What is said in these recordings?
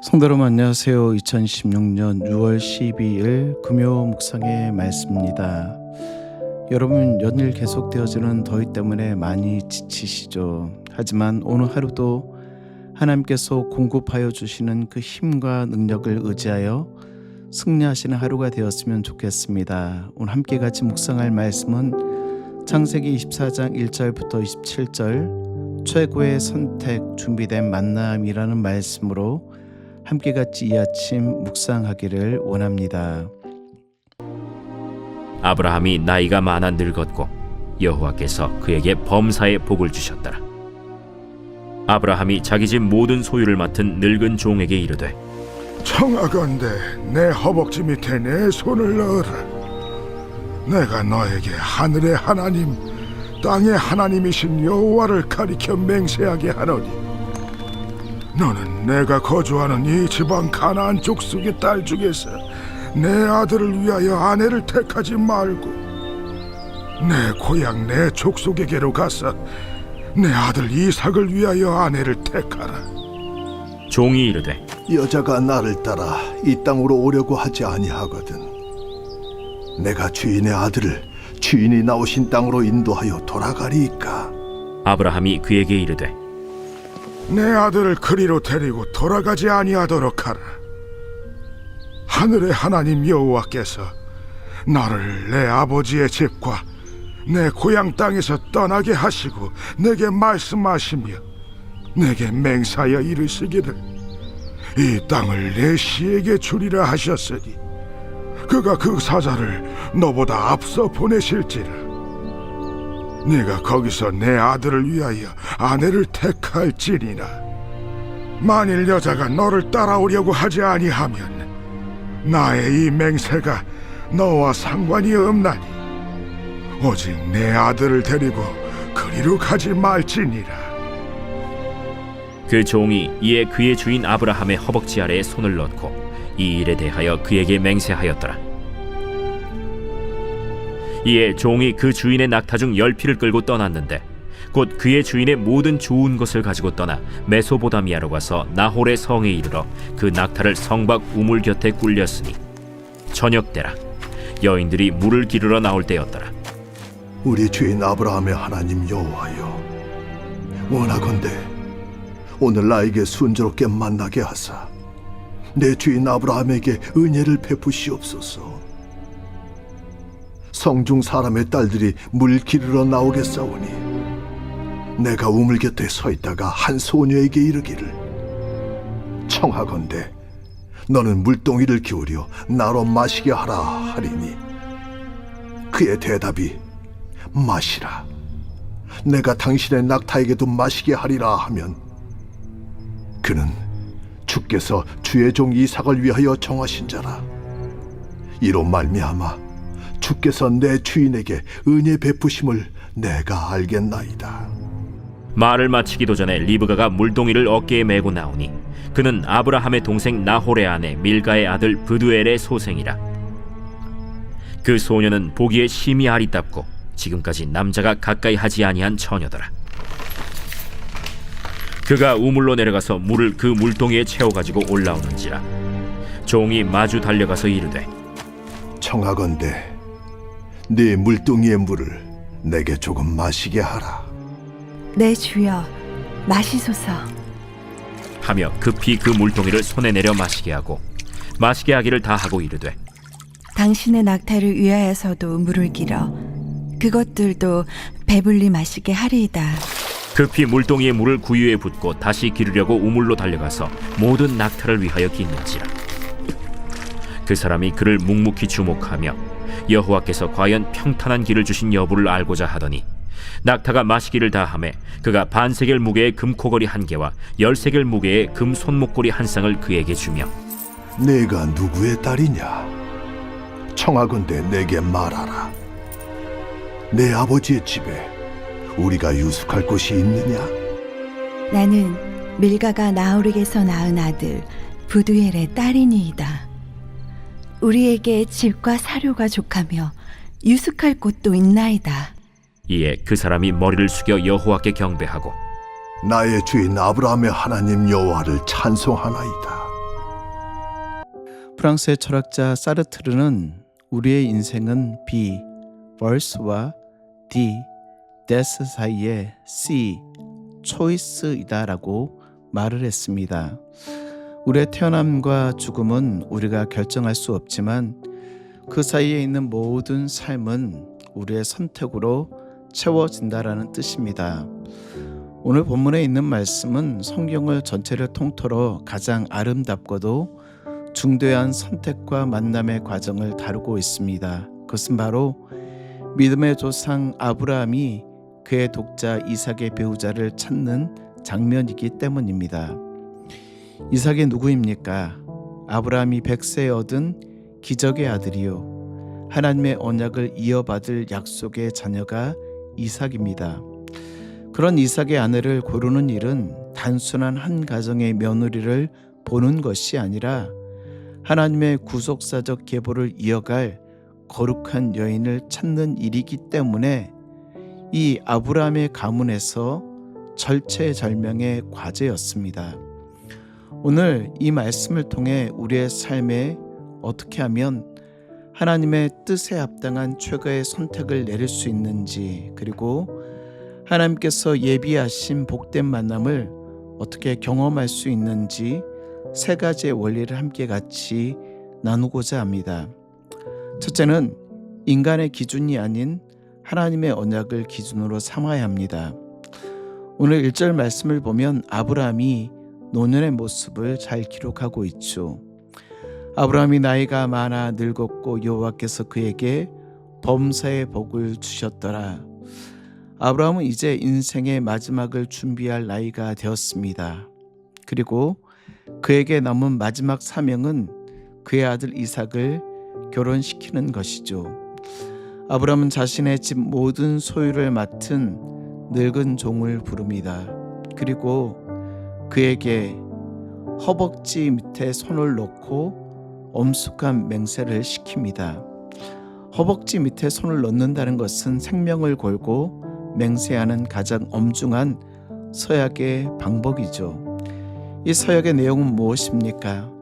성도 여러분 안녕하세요. 2016년 6월 12일 금요 묵상의 말씀입니다. 여러분 연일 계속되어지는 더위 때문에 많이 지치시죠. 하지만 오늘 하루도 하나님께서 공급하여 주시는 그 힘과 능력을 의지하여 승리하시는 하루가 되었으면 좋겠습니다. 오늘 함께 같이 묵상할 말씀은 창세기 24장 1절부터 27절 최고의 선택 준비된 만남이라는 말씀으로 함께 같이 이 아침 묵상하기를 원합니다. 아브라함이 나이가 많아 늙었고 여호와께서 그에게 범사의 복을 주셨더라. 아브라함이 자기 집 모든 소유를 맡은 늙은 종에게 이르되 청하건대 내 허벅지 밑에 내 손을 넣으라. 내가 너에게 하늘의 하나님 땅의 하나님이신 여호와를 가리켜 맹세하게 하노니 너는 내가 거주하는 이 지방 가나안 족속의 딸 중에서 내 아들을 위하여 아내를 택하지 말고 내 고향 내 족속에게로 가서 내 아들 이삭을 위하여 아내를 택하라. 종이 이르되 여자가 나를 따라 이 땅으로 오려고 하지 아니하거든. 내가 주인의 아들을 주인이 나오신 땅으로 인도하여 돌아가리이까. 아브라함이 그에게 이르되 내 아들을 그리로 데리고 돌아가지 아니하도록 하라. 하늘의 하나님 여호와께서 나를 내 아버지의 집과 내 고향 땅에서 떠나게 하시고 내게 말씀하시며 내게 맹사하여 이르시기를 이 땅을 내 씨에게 주리라 하셨으니 그가 그 사자를 너보다 앞서 보내실지라. 네가 거기서 내 아들을 위하여 아내를 택할지니라. 만일 여자가 너를 따라오려고 하지 아니하면 나의 이 맹세가 너와 상관이 없나니 오직 내 아들을 데리고 그리로 가지 말지니라. 그 종이 이에 그의 주인 아브라함의 허벅지 아래에 손을 넣고 이 일에 대하여 그에게 맹세하였더라. 이에 종이 그 주인의 낙타 중 10匹를 끌고 떠났는데 곧 그의 주인의 모든 좋은 것을 가지고 떠나 메소보다미아로 가서 나홀의 성에 이르러 그 낙타를 성밖 우물 곁에 굴렸으니 저녁 때라. 여인들이 물을 기르러 나올 때였더라. 우리 주인 아브라함의 하나님 여호와여, 원하건대 오늘 나에게 순조롭게 만나게 하사 내 주인 아브라함에게 은혜를 베푸시옵소서. 성중 사람의 딸들이 물 기르러 나오겠사오니 내가 우물 곁에 서 있다가 한 소녀에게 이르기를 청하건대 너는 물동이를 기울여 나로 마시게 하라 하리니 그의 대답이 마시라. 내가 당신의 낙타에게도 마시게 하리라 하면 그는 주께서 주의 종 이삭을 위하여 정하신 자라. 이로 말미암아 주께서 내 주인에게 은혜 베푸심을 내가 알겠나이다. 말을 마치기도 전에 리브가가 물동이를 어깨에 메고 나오니 그는 아브라함의 동생 나홀의 아내 밀가의 아들 브두엘의 소생이라. 그 소녀는 보기에 심히 아리답고 지금까지 남자가 가까이 하지 아니한 처녀더라. 그가 우물로 내려가서 물을 그 물동이에 채워가지고 올라오는지라. 종이 마주 달려가서 이르되 청하건대 네 물동이의 물을 내게 조금 마시게 하라. 네 주여, 마시소서. 하며 급히 그 물동이를 손에 내려 마시게 하고 마시게 하기를 다 하고 이르되 당신의 낙타를 위하여서도 물을 길어 그것들도 배불리 마시게 하리이다. 급히 물동이의 물을 구유에 붓고 다시 기르려고 우물로 달려가서 모든 낙타를 위하여 깃는지라. 그 사람이 그를 묵묵히 주목하며 여호와께서 과연 평탄한 길을 주신 여부를 알고자 하더니 낙타가 마시기를 다하매 그가 반세겔 무게의 금코걸이 1개와 10세겔 무게의 금 손목고리 1쌍을 그에게 주며 내가 누구의 딸이냐? 청하건대 내게 말하라. 내 아버지의 집에 우리가 유숙할 곳이 있느냐? 나는 밀가가 나홀에게서 낳은 아들 부두엘의 딸이니이다. 우리에게 집과 사료가 족하며 유숙할 곳도 있나이다. 이에 그 사람이 머리를 숙여 여호와께 경배하고 나의 주인 아브라함의 하나님 여호와를 찬송하나이다. 프랑스의 철학자 사르트르는 우리의 인생은 B, verse와 D, death 사이의 C, choice이다라고 말을 했습니다. 우리의 태어남과 죽음은 우리가 결정할 수 없지만 그 사이에 있는 모든 삶은 우리의 선택으로 채워진다라는 뜻입니다. 오늘 본문에 있는 말씀은 성경을 전체를 통틀어 가장 아름답고도 중대한 선택과 만남의 과정을 다루고 있습니다. 그것은 바로 믿음의 조상 아브라함이 그의 독자 이삭의 배우자를 찾는 장면이기 때문입니다. 이삭이 누구입니까? 아브라함이 100세에 얻은 기적의 아들이요 하나님의 언약을 이어받을 약속의 자녀가 이삭입니다. 그런 이삭의 아내를 고르는 일은 단순한 한 가정의 며느리를 보는 것이 아니라 하나님의 구속사적 계보를 이어갈 거룩한 여인을 찾는 일이기 때문에 이 아브라함의 가문에서 절체절명의 과제였습니다. 오늘 이 말씀을 통해 우리의 삶에 어떻게 하면 하나님의 뜻에 합당한 최고의 선택을 내릴 수 있는지, 그리고 하나님께서 예비하신 복된 만남을 어떻게 경험할 수 있는지 세 가지의 원리를 함께 같이 나누고자 합니다. 첫째는 인간의 기준이 아닌 하나님의 언약을 기준으로 삼아야 합니다. 오늘 1절 말씀을 보면 아브라함이 노년의 모습을 잘 기록하고 있죠. 아브라함이 나이가 많아 늙었고 여호와께서 그에게 범사의 복을 주셨더라. 아브라함은 이제 인생의 마지막을 준비할 나이가 되었습니다. 그리고 그에게 남은 마지막 사명은 그의 아들 이삭을 결혼시키는 것이죠. 아브라함은 자신의 집 모든 소유를 맡은 늙은 종을 부릅니다. 그리고 그에게 허벅지 밑에 손을 놓고 엄숙한 맹세를 시킵니다. 허벅지 밑에 손을 넣는다는 것은 생명을 걸고 맹세하는 가장 엄중한 서약의 방법이죠. 이 서약의 내용은 무엇입니까?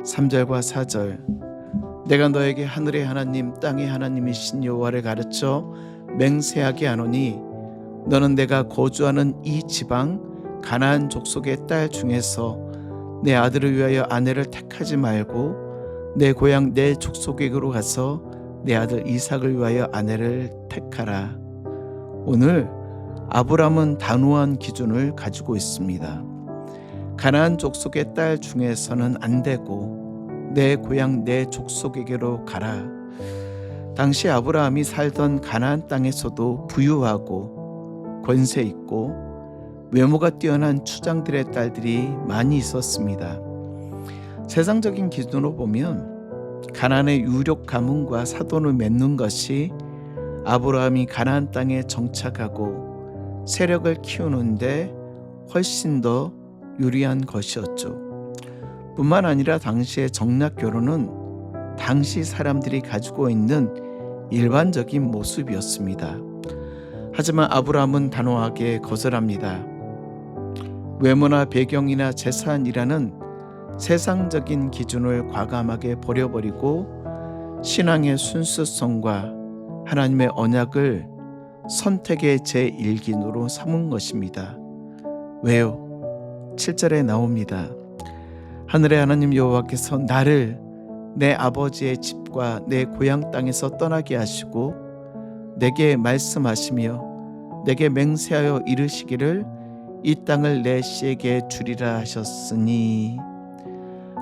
3절과 4절. 내가 너에게 하늘의 하나님 땅의 하나님이신 여호와를 가르쳐 맹세하게 하노니 너는 내가 거주하는 이 지방 가나안 족속의 딸 중에서 내 아들을 위하여 아내를 택하지 말고 내 고향 내 족속에게로 가서 내 아들 이삭을 위하여 아내를 택하라. 오늘 아브라함은 단호한 기준을 가지고 있습니다. 가나안 족속의 딸 중에서는 안 되고 내 고향 내 족속에게로 가라. 당시 아브라함이 살던 가나안 땅에서도 부유하고 권세 있고 외모가 뛰어난 추장들의 딸들이 많이 있었습니다. 세상적인 기준으로 보면 가나안의 유력 가문과 사돈을 맺는 것이 아브라함이 가나안 땅에 정착하고 세력을 키우는데 훨씬 더 유리한 것이었죠. 뿐만 아니라 당시의 정략 결혼은 당시 사람들이 가지고 있는 일반적인 모습이었습니다. 하지만 아브라함은 단호하게 거절합니다. 외모나 배경이나 재산이라는 세상적인 기준을 과감하게 버려버리고 신앙의 순수성과 하나님의 언약을 선택의 제1기준으로 삼은 것입니다. 왜요? 7절에 나옵니다. 하늘의 하나님 여호와께서 나를 내 아버지의 집과 내 고향 땅에서 떠나게 하시고 내게 말씀하시며 내게 맹세하여 이르시기를 이 땅을 내 씨에게 주리라 하셨으니,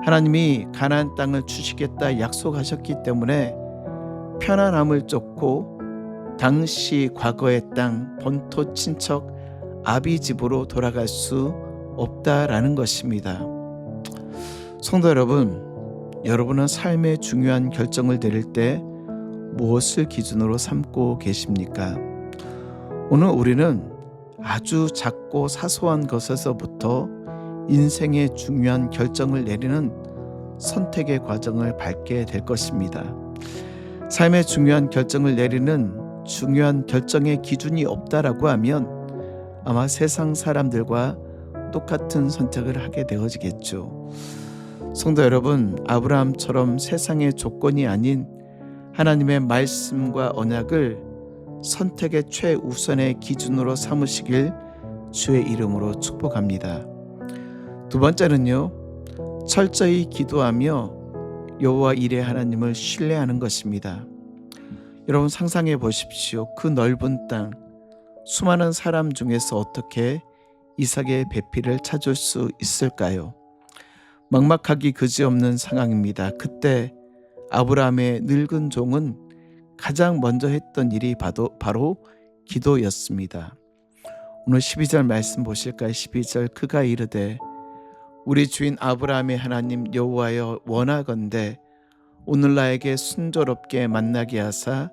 하나님이 가나안 땅을 주시겠다 약속하셨기 때문에 편안함을 쫓고 당시 과거의 땅 본토 친척 아비 집으로 돌아갈 수 없다라는 것입니다. 성도 여러분, 여러분은 삶의 중요한 결정을 내릴 때 무엇을 기준으로 삼고 계십니까? 오늘 우리는 아주 작고 사소한 것에서부터 인생의 중요한 결정을 내리는 선택의 과정을 밟게 될 것입니다. 삶의 중요한 결정을 내리는 중요한 결정의 기준이 없다라고 하면 아마 세상 사람들과 똑같은 선택을 하게 되어지겠죠. 성도 여러분, 아브라함처럼 세상의 조건이 아닌 하나님의 말씀과 언약을 선택의 최우선의 기준으로 삼으시길 주의 이름으로 축복합니다. 두 번째는요, 철저히 기도하며 여호와 일의 하나님을 신뢰하는 것입니다. 여러분 상상해 보십시오. 그 넓은 땅, 수많은 사람 중에서 어떻게 이삭의 배필을 찾을 수 있을까요? 막막하기 그지없는 상황입니다. 그때 아브라함의 늙은 종은 가장 먼저 했던 일이 바로 기도였습니다. 오늘 12절 말씀 보실까요? 12절, 그가 이르되 우리 주인 아브라함의 하나님 여호와여, 원하건대 오늘 나에게 순조롭게 만나게 하사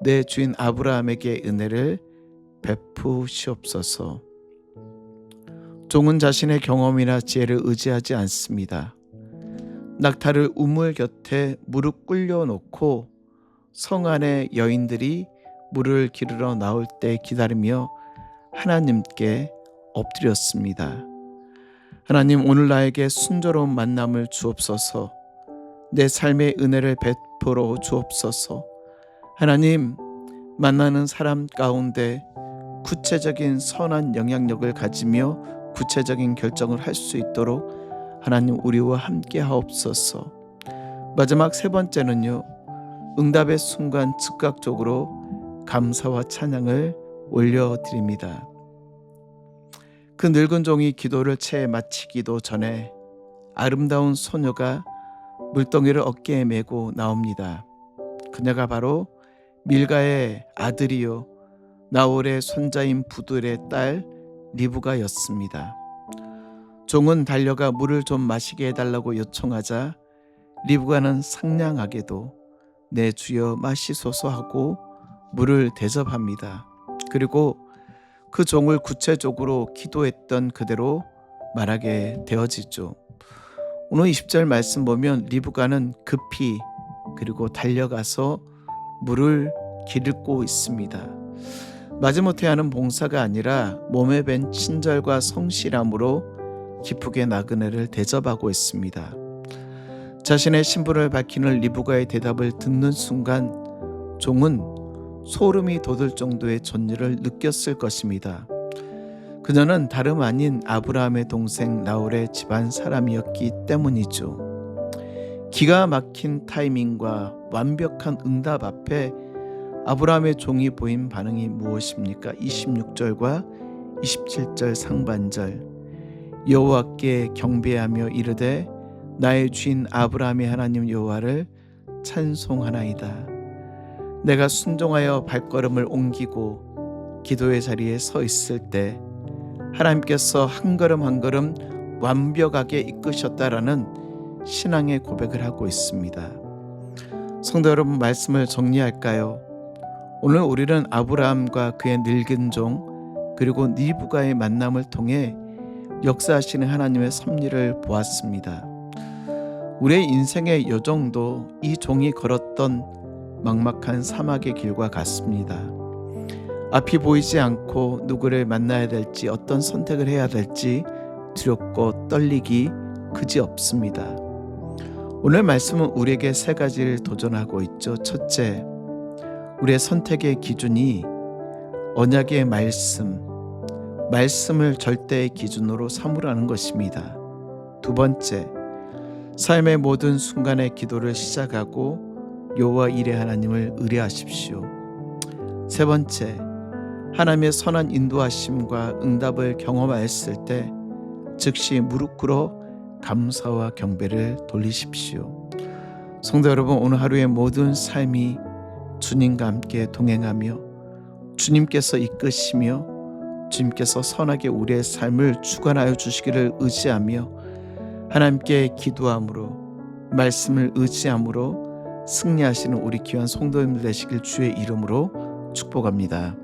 내 주인 아브라함에게 은혜를 베푸시옵소서. 종은 자신의 경험이나 지혜를 의지하지 않습니다. 낙타를 우물 곁에 무릎 꿇려 놓고 성 안의 여인들이 물을 기르러 나올 때 기다리며 하나님께 엎드렸습니다. 하나님, 오늘 나에게 순조로운 만남을 주옵소서. 내 삶의 은혜를 베풀어 주옵소서. 하나님, 만나는 사람 가운데 구체적인 선한 영향력을 가지며 구체적인 결정을 할 수 있도록 하나님 우리와 함께 하옵소서. 마지막 세 번째는요, 응답의 순간 즉각적으로 감사와 찬양을 올려드립니다. 그 늙은 종이 기도를 채 마치기도 전에 아름다운 소녀가 물동이를 어깨에 메고 나옵니다. 그녀가 바로 밀가의 아들이요 나홀의 손자인 부두엘의 딸 리브가였습니다. 종은 달려가 물을 좀 마시게 해달라고 요청하자 리브가는 상냥하게도 내 주여 마시소서 하고 물을 대접합니다. 그리고 그 종을 구체적으로 기도했던 그대로 말하게 되어지죠. 오늘 20절 말씀 보면 리브가는 급히 그리고 달려가서 물을 기르고 있습니다. 마지못해 하는 봉사가 아니라 몸에 밴 친절과 성실함으로 기쁘게 나그네를 대접하고 있습니다. 자신의 신분을 밝히는 리브가의 대답을 듣는 순간 종은 소름이 돋을 정도의 존재를 느꼈을 것입니다. 그녀는 다름 아닌 아브라함의 동생 나홀의 집안 사람이었기 때문이죠. 기가 막힌 타이밍과 완벽한 응답 앞에 아브라함의 종이 보인 반응이 무엇입니까? 26절과 27절 상반절, 여호와께 경배하며 이르되 나의 주인 아브라함의 하나님 여호와를 찬송하나이다. 내가 순종하여 발걸음을 옮기고 기도의 자리에 서 있을 때 하나님께서 한 걸음 한 걸음 완벽하게 이끄셨다라는 신앙의 고백을 하고 있습니다. 성도 여러분, 말씀을 정리할까요? 오늘 우리는 아브라함과 그의 늙은 종 그리고 리브가의 만남을 통해 역사하시는 하나님의 섭리를 보았습니다. 우리의 인생의 여정도 이 종이 걸었던 막막한 사막의 길과 같습니다. 앞이 보이지 않고 누구를 만나야 될지, 어떤 선택을 해야 될지 두렵고 떨리기 그지없습니다. 오늘 말씀은 우리에게 세 가지를 도전하고 있죠. 첫째, 우리의 선택의 기준이 언약의 말씀을 절대의 기준으로 삼으라는 것입니다. 두 번째, 삶의 모든 순간의 기도를 시작하고 여호와 일의 하나님을 의뢰하십시오. 세 번째, 하나님의 선한 인도하심과 응답을 경험하였을 때 즉시 무릎 꿇어 감사와 경배를 돌리십시오. 성도 여러분, 오늘 하루의 모든 삶이 주님과 함께 동행하며 주님께서 이끄시며 주님께서 선하게 우리의 삶을 주관하여 주시기를 의지하며 하나님께 기도함으로 말씀을 의지함으로 승리하시는 우리 귀한 성도님들 되시길 주의 이름으로 축복합니다.